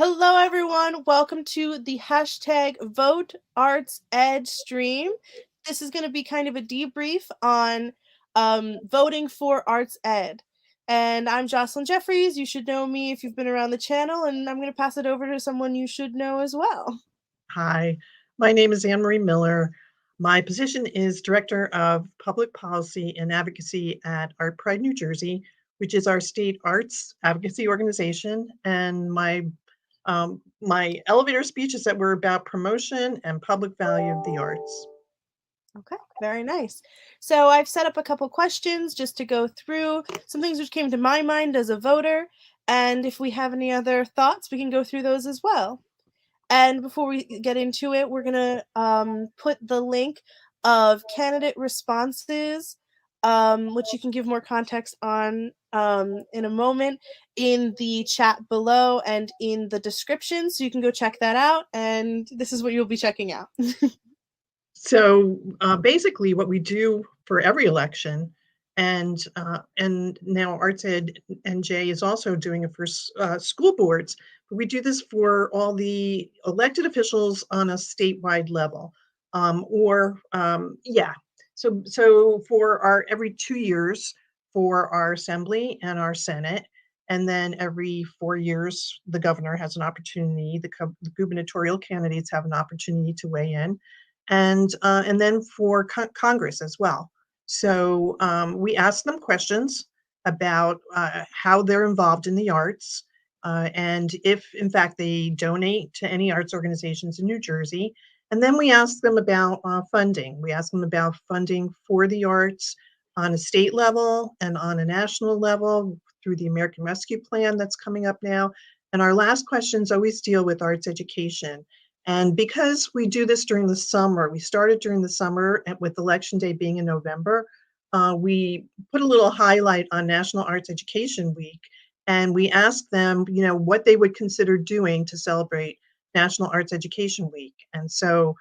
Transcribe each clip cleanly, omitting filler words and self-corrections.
Hello, everyone. Welcome to the hashtag Vote Arts Ed stream. This is going to be kind of a debrief on voting for Arts Ed. And I'm Jocelyn Jeffries. You should know me if you've been around the channel, and I'm going to pass it over to someone you should know as well. Hi, my name is Anne Marie Miller. My position is Director of Public Policy and Advocacy at Art Pride New Jersey, which is our state arts advocacy organization. And my elevator speech is that we're about promotion and public value of the arts. Okay, very nice. So I've set up a couple questions just to go through some things which came to my mind as a voter. And if we have any other thoughts, we can go through those as well. And before we get into it, we're going to put the link of candidate responses, which you can give more context on in a moment, in the chat below and in the description. So you can go check that out. And this is what you'll be checking out. So basically, what we do for every election, and now Arts Ed NJ is also doing it for school boards, but we do this for all the elected officials on a statewide level, yeah. So for our every 2 years for our assembly and our Senate, and then every 4 years the governor has an opportunity. The gubernatorial candidates have an opportunity to weigh in, and then for Congress as well. So we ask them questions about how they're involved in the arts, and if in fact they donate to any arts organizations in New Jersey. And then we ask them about funding. We ask them about funding for the arts on a state level and on a national level through the American Rescue Plan that's coming up now. And our last questions always deal with arts education. And because we do this during the summer, we started during the summer with Election Day being in November, we put a little highlight on National Arts Education Week, and we asked them, what they would consider doing to celebrate National Arts Education Week. And so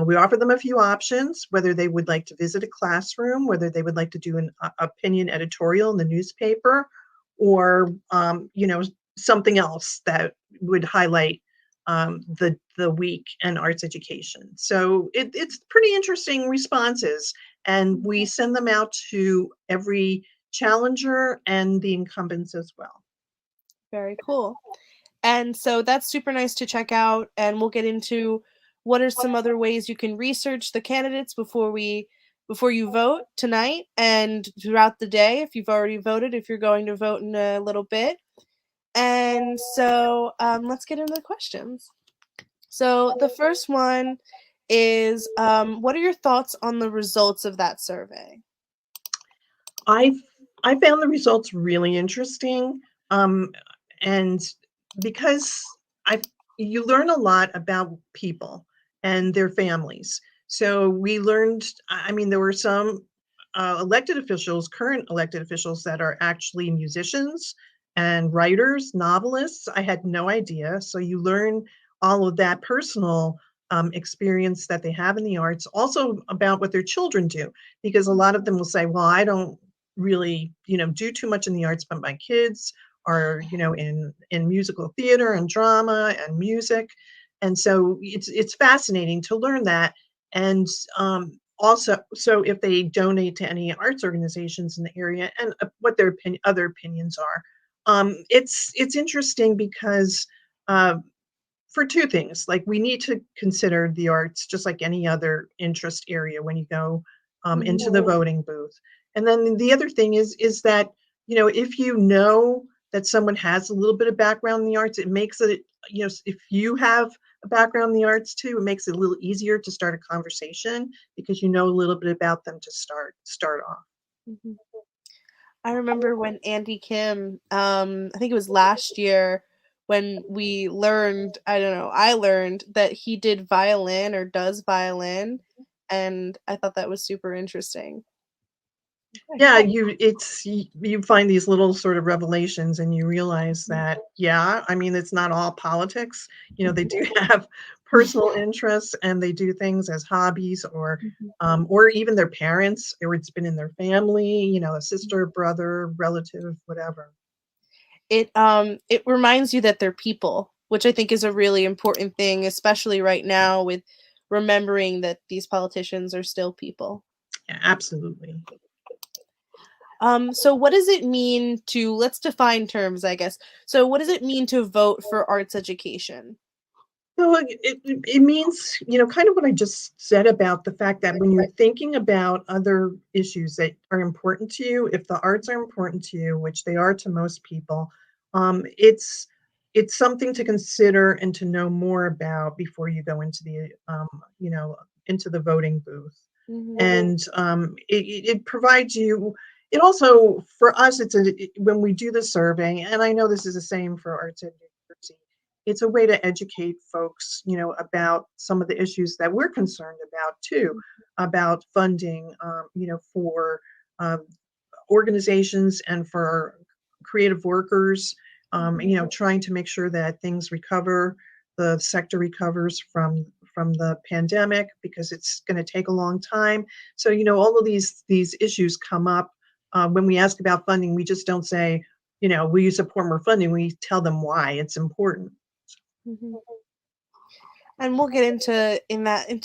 we offer them a few options, whether they would like to visit a classroom, whether they would like to do an opinion editorial in the newspaper, or something else that would highlight the week and arts education. So it's pretty interesting responses, and we send them out to every challenger and the incumbents as well. Very cool. And so that's super nice to check out. And we'll get into what are some other ways you can research the candidates before you vote tonight and throughout the day if you've already voted, if you're going to vote in a little bit. And so let's get into the questions. So the first one is, what are your thoughts on the results of that survey? I found the results really interesting, and because you learn a lot about people and their families. So we learned. I mean, there were some current elected officials, that are actually musicians and writers, novelists. I had no idea. So you learn all of that personal experience that they have in the arts, also about what their children do, because a lot of them will say, well, I don't really, do too much in the arts, but my kids are, in musical theater and drama and music. And so it's fascinating to learn that. And also, so if they donate to any arts organizations in the area, and what their other opinions are. It's interesting because for two things, like, we need to consider the arts just like any other interest area when you go into the voting booth. And then the other thing is that, if you know that someone has a little bit of background in the arts, it makes it, if you have a background in the arts too, it makes it a little easier to start a conversation because you know a little bit about them to start off. Mm-hmm. I remember when Andy Kim, I think it was last year, when we learned, I don't know, I learned that he did violin or does violin, and I thought that was super interesting. Yeah, you find these little sort of revelations, and you realize that, yeah, I mean, it's not all politics. They do have personal interests, and they do things as hobbies, or even their parents, or it's been in their family, a sister, brother, relative, whatever. It reminds you that they're people which I think is a really important thing, especially right now with remembering that these politicians are still people. Yeah, absolutely. So what does it mean to, let's define terms, I guess. So what does it mean to vote for arts education? So it means, kind of what I just said about the fact that when you're thinking about other issues that are important to you, if the arts are important to you, which they are to most people, it's something to consider and to know more about before you go into you know, into the voting booth. Hmm. And it provides you. It also, for us, when we do the survey, and I know this is the same for Arts Ed New Jersey, it's a way to educate folks, about some of the issues that we're concerned about too, about funding, for um, organizations and for creative workers, trying to make sure that things recover, the sector recovers from the pandemic because it's going to take a long time. So, all of these issues come up when we ask about funding. We just don't say, will you support more funding? We tell them why it's important. Hmm. And we'll get into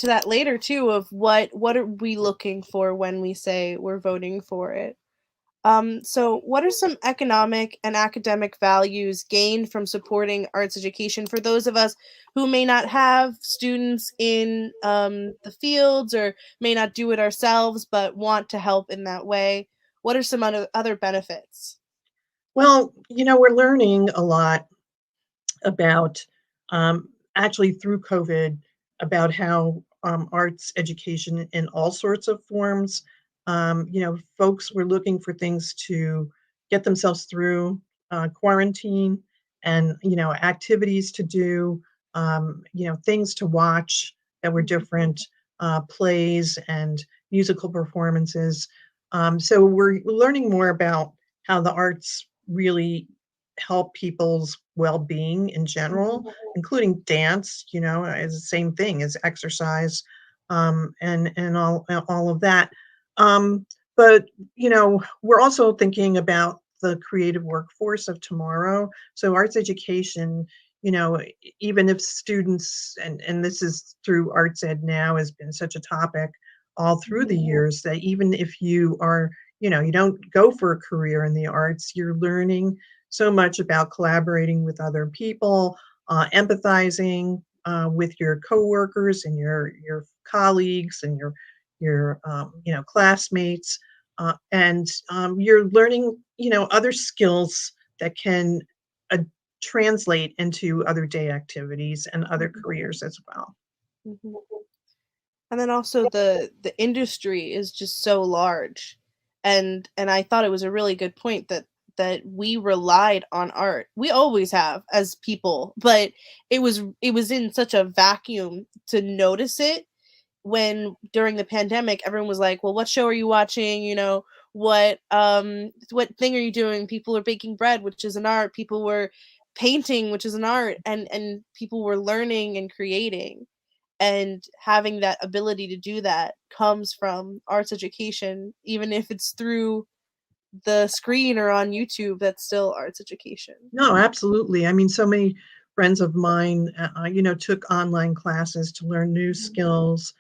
that later too, of what are we looking for when we say we're voting for it. So what are some economic and academic values gained from supporting arts education for those of us who may not have students in the fields, or may not do it ourselves but want to help in that way? What are some other benefits? Well, we're learning a lot about actually through COVID about how arts education in all sorts of forms. Folks were looking for things to get themselves through quarantine, and activities to do, things to watch that were different, plays and musical performances. So we're learning more about how the arts really help people's well-being in general, Mhm. including dance, is the same thing as exercise, and all of that. But we're also thinking about the creative workforce of tomorrow. So arts education, even if students, and this is through Arts Ed Now, has been such a topic all through the Mhm. years, that even if you are, you don't go for a career in the arts, you're learning so much about collaborating with other people, empathizing with your coworkers and your colleagues and your classmates, and you're learning other skills that can uh, translate into other day activities and other Mhm. careers as well. Mhm. And then also the industry is just so large. And I thought it was a really good point that we relied on art. We always have as people, but it was in such a vacuum to notice it when during the pandemic everyone was like, well, what show are you watching, what thing are you doing? People are baking bread, which is an art. People were painting, which is an art, and people were learning and creating, and having that ability to do that comes from arts education. Even if it's through the screen or on YouTube, that's still arts education. No, absolutely. I mean, so many friends of mine, took online classes to learn new Mhm. skills,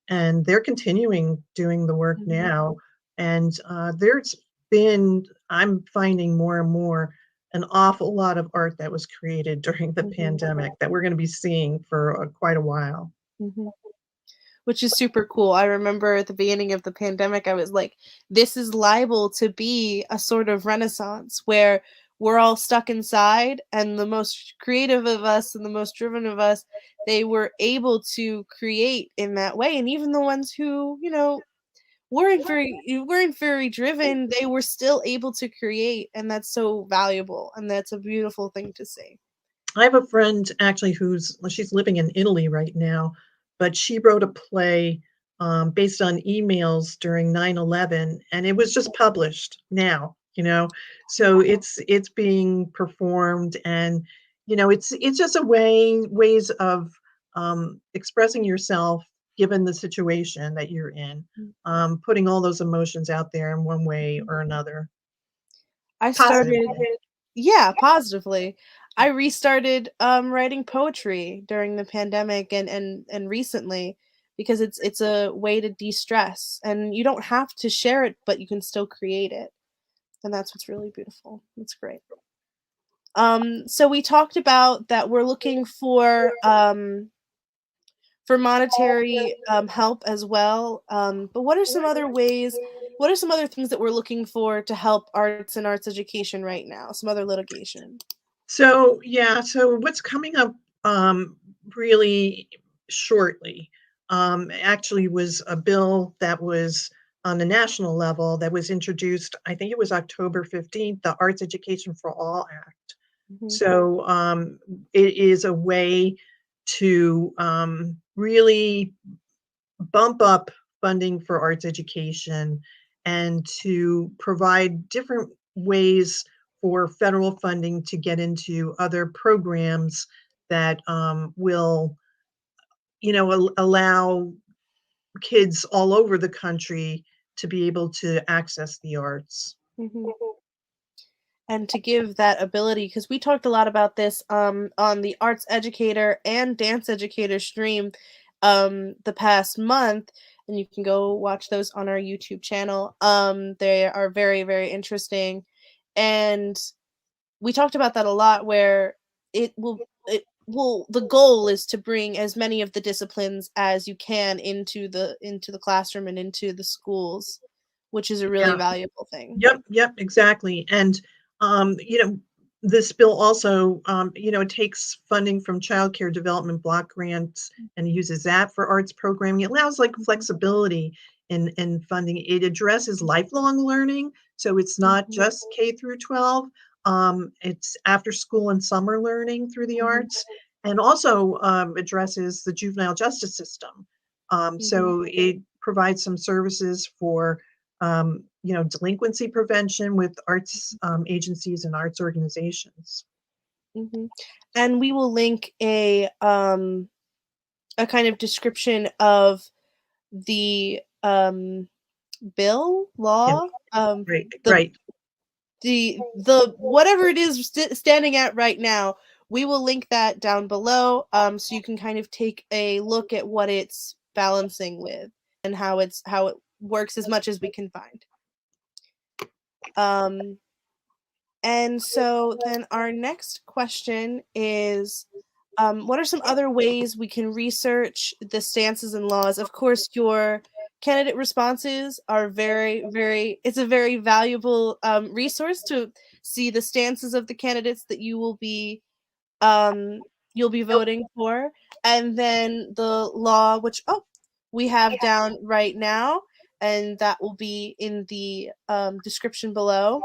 and they're continuing doing the work Mhm. now. And I'm finding more and more, an awful lot of art that was created during the Mhm. pandemic that we're going to be seeing for quite a while. Mhm. Which is super cool. I remember at the beginning of the pandemic, I was like, this is liable to be a sort of renaissance where we're all stuck inside, and the most creative of us and the most driven of us, they were able to create in that way. And even the ones who, weren't very driven, they were still able to create, and that's so valuable, and that's a beautiful thing to see. I have a friend actually she's living in Italy right now, but she wrote a play based on emails during 9/11, and it was just published now. So it's being performed, and it's just ways of expressing yourself given the situation that you're in, putting all those emotions out there in one way Mhm. or another, I started positively. Yeah, positively. I restarted writing poetry during the pandemic and recently, because it's a way to de-stress, and you don't have to share it, but you can still create it. And that's what's really beautiful. It's great. So we talked about that we're looking for monetary help as well. But what are some other ways? What are some other things that we're looking for to help arts and arts education right now? Some other litigation. So, yeah, so what's coming up really shortly actually was a bill that was on the national level that was introduced, I think it was October 15th, the Arts Education for All Act. Hmm. So it is a way to really bump up funding for arts education and to provide different ways for federal funding to get into other programs that will, allow kids all over the country to be able to access the arts. Hmm. And to give that ability, because we talked a lot about this on the arts educator and dance educator stream the past month, and you can go watch those on our YouTube channel. They are very, very interesting, and we talked about that a lot, where it will the goal is to bring as many of the disciplines as you can into the classroom and into the schools, which is a really Yeah. valuable thing. Yep, exactly. And, you know, this bill also, it takes funding from child care development block grants and uses that for arts programming. It allows like flexibility in funding. It addresses lifelong learning. So it's not Mhm, just K through 12. It's after school and summer learning through the mhm, arts, and also addresses the juvenile justice system. mhm, So it provides some services for delinquency prevention with arts agencies and arts organizations. mhm. And we will link a kind of description of the bill Yeah, law, right, the right. the whatever it is standing at right now. We will link that down below, so you can kind of take a look at what it's balancing with, and how it works, as much as we can find. Um, and so then our next question is, what are some other ways we can research the stances and laws? Of course, your candidate responses are very, very, it's a very valuable resource to see the stances of the candidates that um, you'll be voting for. And then the law, which, oh, we have down right now, and that will be in the description below.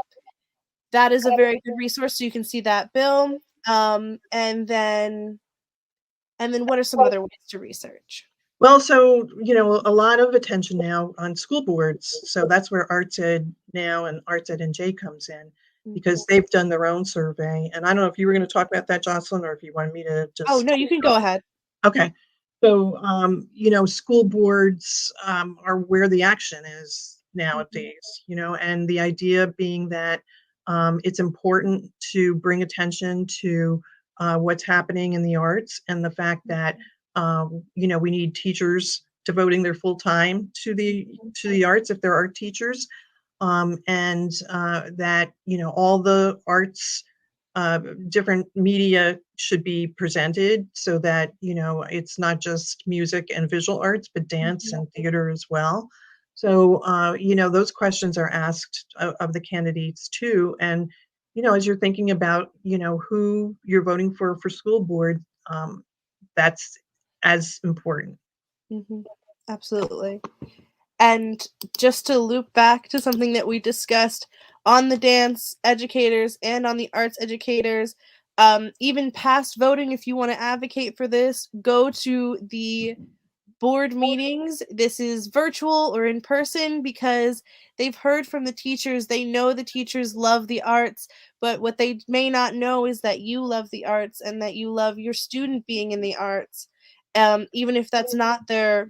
That is a very good resource, so you can see that bill. And then what are some other ways to research? Well, so, a lot of attention now on school boards. So that's where Arts Ed Now and Arts Ed NJ comes in Mhm. because they've done their own survey. And I don't know if you were going to talk about that, Jocelyn, or if you wanted me to Oh, just. no, you can go ahead. Okay. So, school boards are where the action is Mhm, nowadays, and the idea being that it's important to bring attention to what's happening in the arts and the fact that, we need teachers devoting their full time mhm, to the arts if there are teachers, and that, all the arts uh, different media should be presented so that it's not just music and visual arts but dance mhm, and theater as well. So those questions are asked of the candidates too. And as you're thinking about who you're voting for school board, that's as important. mhm. Absolutely. And just to loop back to something that we discussed on the dance educators and on the arts educators, even past voting, if you want to advocate for this, go to the board meetings. This is virtual or in person, because they've heard from the teachers. They know the teachers love the arts, but what they may not know is that you love the arts and that you love your student being in the arts. Even if that's not their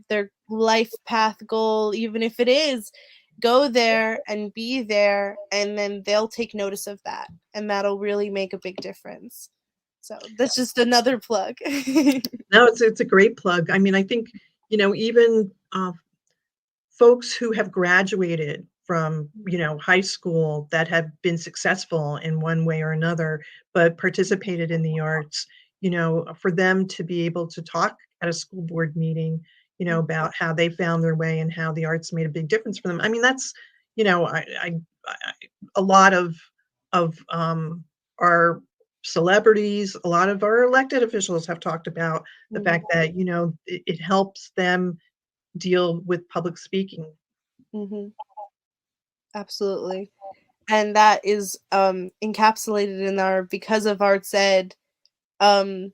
life path goal, even if it is, go there and be there, and then they'll take notice of that, and that'll really make a big difference. So that's just another plug. No, it's a great plug. I mean, I think, even folks who have graduated from, high school that have been successful in one way or another, but participated in the arts, for them to be able to talk at a school board meeting, about how they found their way and how the arts made a big difference for them. I mean, that's, I a lot of our celebrities, a lot of our elected officials have talked about the fact that, it helps them deal with public speaking. Mhm. Absolutely. And that is encapsulated in our Because of Arts Ed um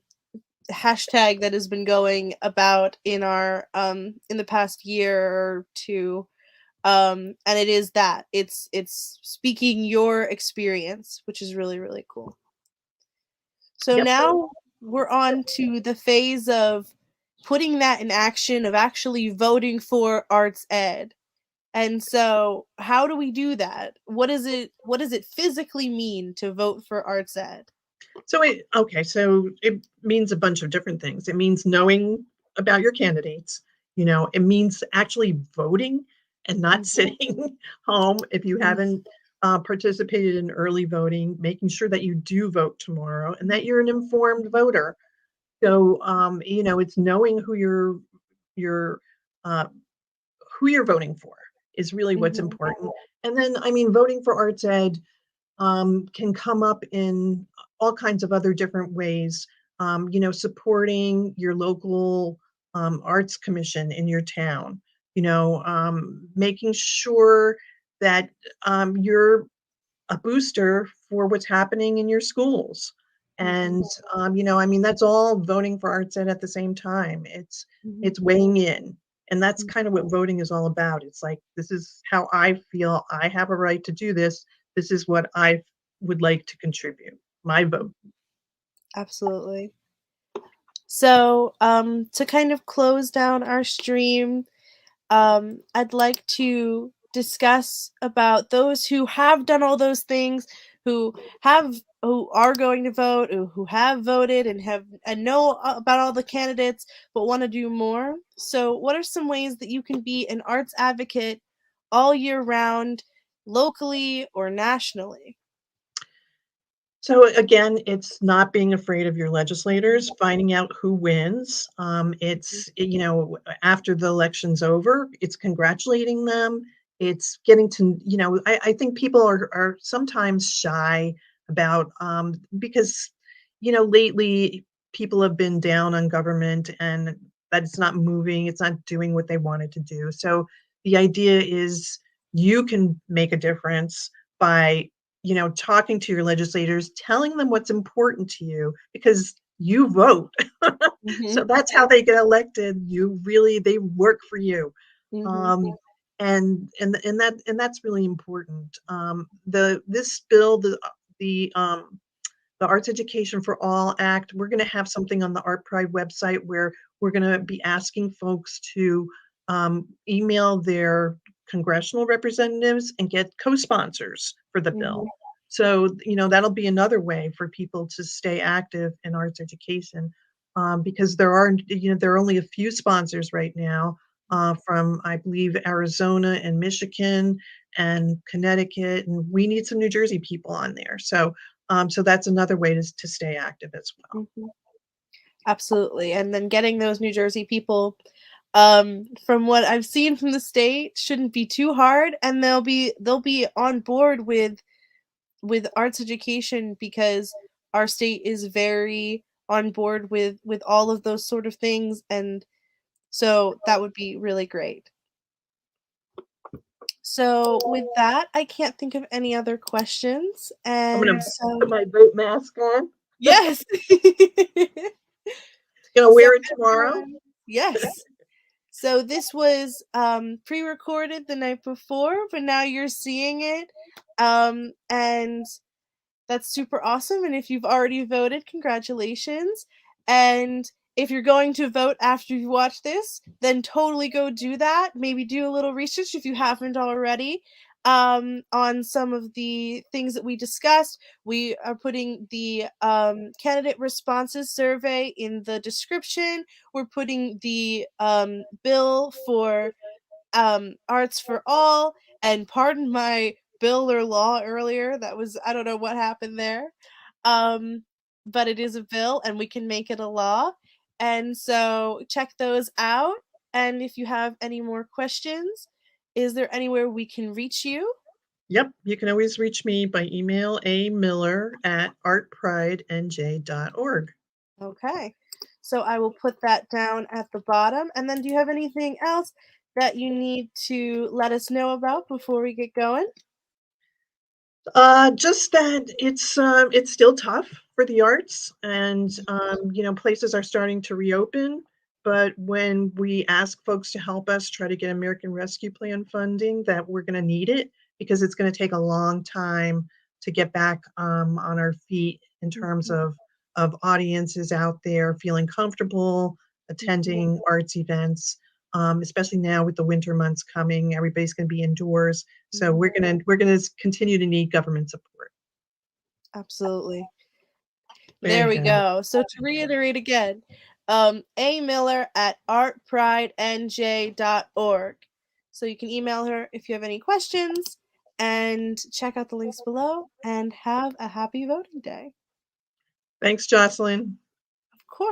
hashtag that has been going about in our in the past year or two. And it is that it's speaking your experience, which is really, really cool. So Yep. now we're on to the phase of putting that in action, of actually voting for arts ed. And so how do we do that? What does it physically mean to vote for arts ed? So it means a bunch of different things. It means knowing about your candidates. It means actually voting and not Mhm, sitting home if you mhm, haven't participated in early voting, making sure that you do vote tomorrow and that you're an informed voter. So, it's knowing you're uh, who you're voting for is really what's mhm, important. And then, I mean, voting for arts ed can come up in all kinds of other different ways. Supporting your local arts commission in your town. Making sure that you're a booster for what's happening in your schools. mhm, And I mean, that's all voting for arts ed at the same time. It's mhm, it's weighing in. And that's mhm, kind of what voting is all about. It's like, this is how I feel I have a right to do this. This is what I would like to contribute. My vote. mhm. Absolutely. So, to kind of close down our stream, I'd like to discuss about those who have done all those things, who are going to vote, who have voted and know about all the candidates, but want to do more. So, what are some ways that you can be an arts advocate all year round, locally or nationally? So again, it's not being afraid of your legislators, finding out who wins. After the election's over, it's congratulating them. It's getting to, I think people are sometimes shy about, because, lately people have been down on government and that it's not moving, it's not doing what they wanted to do. So the idea is you can make a difference by talking to your legislators, telling them what's important to you because you vote. So Mhm, that's how they get elected. They work for you. mhm, Um, and that's really important. This bill, the Arts Education for All Act, we're going to have something on the Art Pride website where we're going to be asking folks to email their congressional representatives and get co-sponsors for the bill. mhm, So, that'll be another way for people to stay active in arts education, because there are only a few sponsors right now, from, I believe, Arizona and Michigan and Connecticut, and we need some New Jersey people on there. So that's another way to stay active as well. mhm. Absolutely. And then getting those New Jersey people, from what I've seen from the state, shouldn't be too hard, and they'll be on board with arts education because our state is very on board with all of those sort of things, and so that would be really great. So with that, I can't think of any other questions, I'm gonna and put so my vote mask on. yes. Gonna So wear it tomorrow. everyone, yes. So this was pre-recorded the night before, but now you're seeing it. And that's super awesome. And if you've already voted, congratulations. And if you're going to vote after you watch this, then totally go do that. Maybe do a little research if you haven't already. on some of the things that we discussed. We are putting the candidate responses survey in the description. We're putting the bill for Arts for All, and pardon my bill or law earlier. That was, I don't know what happened there. Um, but it is a bill and we can make it a law. And so check those out. And if you have any more questions, is there anywhere we can reach you? Yep, you can always reach me by email amiller@artpridenj.org. Okay. So I will put that down at the bottom. And then do you have anything else that you need to let us know about before we get going? Just that it's still tough for the arts, and places are starting to reopen. But when we ask folks to help us try to get American Rescue Plan funding, that we're going to need it because it's going to take a long time to get back on our feet in terms Mhm, of audiences out there feeling comfortable mhm, attending arts events, especially now with the winter months coming. Everybody's going to be indoors, so mhm. we're gonna continue to need government support. Absolutely. There There you we go. go. So to reiterate again, A. Miller at artpridenj.org. So you can email her if you have any questions and check out the links below and have a happy voting day. Thanks, Jocelyn. Of course.